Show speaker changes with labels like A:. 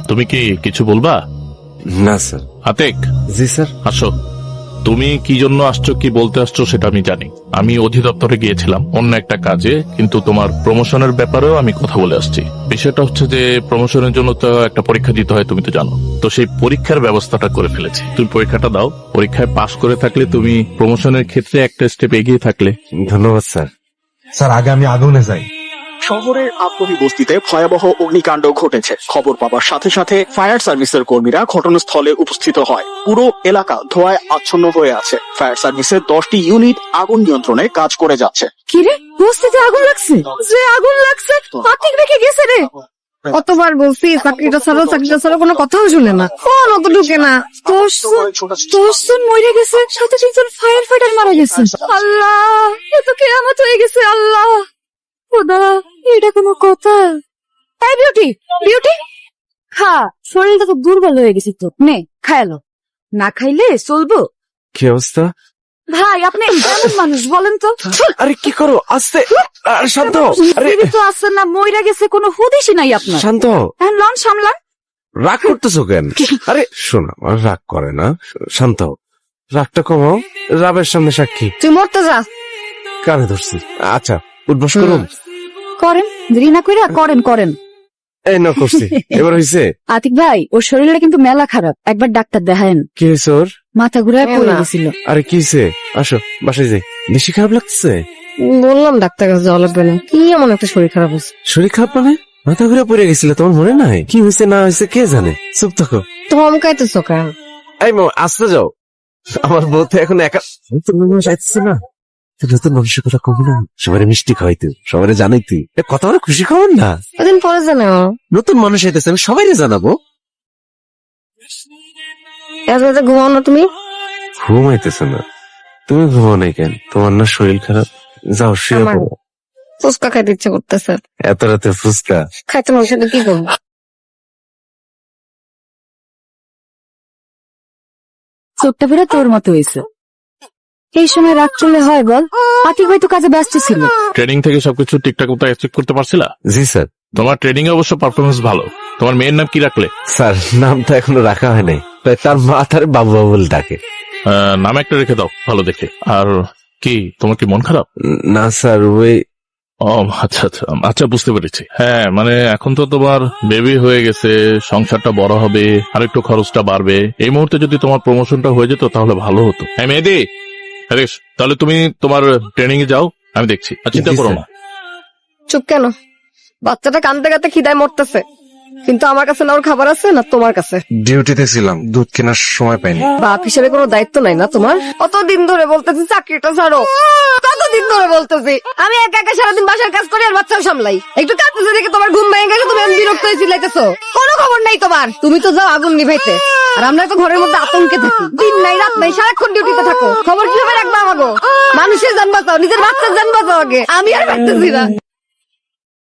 A: তুমি কি কিছু বলবা?
B: না স্যার।
A: আতিক,
B: জি স্যার।
A: আসো। তুমি কি জন্য আসছো, কি বলতে আসছো সেটা আমি জানি। আমি অধিদপ্তরে গিয়েছিলাম অন্য একটা কাজে, কিন্তু তোমার প্রমোশনের ব্যাপারেও আমি কথা বলে আসছি। বিষয়টা হচ্ছে যে প্রমোশনের জন্য তো একটা পরীক্ষা দিতে হয়, তুমি তো জানো। তো সেই পরীক্ষার ব্যবস্থাটা করে ফেলেছি। তুমি পরীক্ষাটা দাও, পরীক্ষায় পাশ করে থাকলে তুমি প্রমোশনের ক্ষেত্রে একটা স্টেপ এগিয়ে থাকলে।
B: ধন্যবাদ স্যার।
C: স্যার আগে আমি আগুনে যাই।
D: শহরের আত্মহী বস্তিতে ভয়াবহ অগ্নিকাণ্ড ঘটেছে। খবর পাওয়ার সাথে সাথে ফায়ার সার্ভিসের কর্মীরা ঘটনাস্থলে উপস্থিত হয়। পুরো এলাকা ধোঁয়ায় আচ্ছন্ন হয়ে আছে। ফায়ার সার্ভিসের 10টি ইউনিট আগুন নিয়ন্ত্রণে কাজ করে যাচ্ছে।
E: কিরে, বস্তিতে আগুন লাগছে? যে আগুন লাগছে আতিক রেখে গেছে রে। কতবার বলছি চাকরিটা ছাড়া কোনো কথাও শুনে না, ফোন অত ঢুকে না। 10 জন মরে গেছে, সাথে 3 জন ফায়ার ফাইটার মারা গেছে। আল্লাহ, এ তো কেয়ামত হয়ে গেছে। আল্লাহ খোদা, এটা কোনো কথা? এই বিউটি, বিউটি খা, শরীরটা তো দুর্বল হয়ে গেছে তো, নে খায়ালো। না খাইলে চলবো?
B: কি অবস্থা?
E: ভাই আপনি কেমন মানুষ বলেন তো?
B: আরে কি করো, আস্তে। আরে শান্ত হও। আরে
E: জীবিত তো আসছেন না, মইরা গেছে, কোনো হুদিসই নাই আপনার।
B: শান্ত হও।
E: এখন লন সামলান।
B: রাগ করতেছো কেন? আরে শোনো, আমার রাগ করে না। শান্ত হও, রাগটা কমাও। রাবের সামনে সাক্ষী।
E: তুই মরতে যা।
B: কানে ধরছি। আচ্ছা উদ্বাস করুন।
E: করেন, দেরি না কইরা করেন করেন।
B: এই না করছি, এবার হইছে?
E: আতিক ভাই, ওর শরীরটা কিন্তু মেলা খারাপ, একবার ডাক্তার দেখায়েন।
B: কি হয়েছে ওর?
E: মাথা ঘুরায় পড়ে গেছিল।
B: আরে কি হয়েছে? আসো বাসায় যাই। বেশি খারাপ লাগতেছে?
E: বললাম ডাক্তার কাছে যাওয়া লাগবে না। কি এমন একটা শরীর খারাপ হচ্ছে?
B: শরীর খারাপ মানে? মাথা ঘুরে পড়ে গেছিল, তোমার মনে নাই? কি হয়েছে না হয়েছে কে জানে? চুপ থাকো।
E: ধমকাইতেছো কেন?
B: এই মা, আসতে যাও। আমার বউ তো এখন একা। নতুন মানুষ আইতেছে না, নতুন মানুষের কথা কবি না। সবাই মিষ্টি খাওয়াইতে, সবাই জানাইতে। কত বড় খুশি খবর না?
E: কদিন পরে জানাও।
B: নতুন মানুষ আইতেছে, আমি সবাই জানাবো।
E: ঘুমাও না তুমি?
B: ঘুমাইতেছে না? তুমি ঘুমাও নাই কেন? তোমার না শরীর খারাপ? যাও শুয়ে
E: আমার
B: পড়ো।
E: ফুচকা খাইতে ইচ্ছে করতেছে।
B: এত রাতে ফুচকা?
E: খাইতে আমার সাথে কি করবো? চোখটা ফেরা তোর মতো হয়েছে। এই সময় রাগ চলে হয় বল? আতিক ভাই তো কাজে ব্যস্ত ছিল।
A: ট্রেনিং থেকে সবকিছু ঠিকঠাক মতো অ্যাচিভ করতে পারছিলা?
B: জি স্যার।
A: তোমার ট্রেনিং এ অবশ্য পারফরমেন্স ভালো। তোমার মেয়ের নাম কি রাখলে?
B: স্যার নামটা এখনো রাখা হয় নাই, তাই তার মা তার বাবু বাবু বলে ডাকে।
A: নাম একটা রেখে দাও ভালো দেখে। আর কি, তোমার কি মন খারাপ?
B: না স্যার, ওই
A: ও আচ্ছা আচ্ছা আচ্ছা, বুঝতে পেরেছি। হ্যাঁ মানে এখন তো তোমার বেবি হয়ে গেছে, সংসারটা বড় হবে, আর একটু খরচটা বাড়বে। এই মুহূর্তে যদি তোমার প্রমোশনটা হয়ে যেত তাহলে ভালো হতো। হ্যাঁ মেহেদি, হ্যারিস, তাহলে তুমি তোমার ট্রেনিং এ যাও, আমি দেখছি। আর চিন্তা
B: জি,
A: করো
B: স্যার।
A: না।
E: চুপ কেন? বাচ্চাটা কান্দতে কান্দতে খিদায় মরতেছে, কিন্তু আমার কাছে না ওর খাবার আছে না তোমার কাছে।
C: ডিউটিতে ছিলাম, দুধ কেনার সময় পাইনি।
E: বাপ হিসেবে কোনো দায়িত্ব নাই না তোমার? কতদিন ধরে বলতেছি চাকরিটা ছাড়ো, কতদিন ধরে বলতেছি। আমি একা একা সারাদিন বাসার কাজ করি আর বাচ্চাও সামলাই। একটু কাঁদতেছে দেখে তোমার ঘুম ভেঙে গেছে, তুমি আমি বিরক্ত হয়ে চিল্লাইতেছো। কোনো খবর নাই তোমার, তুমি তো যাও আগুন নিভাইতে, আর আমরা তো ঘরের মধ্যে আতঙ্কে থাকি। দিন নাই রাত নাই, সারাক্ষণ ডিউটিতে থাকো। খবর কিভাবে রাখবা আমাগো? মানুষের জান বাঁচাও, নিজের বাচ্চার জান বাঁচাও আগে। আমি আর পারতেছি না।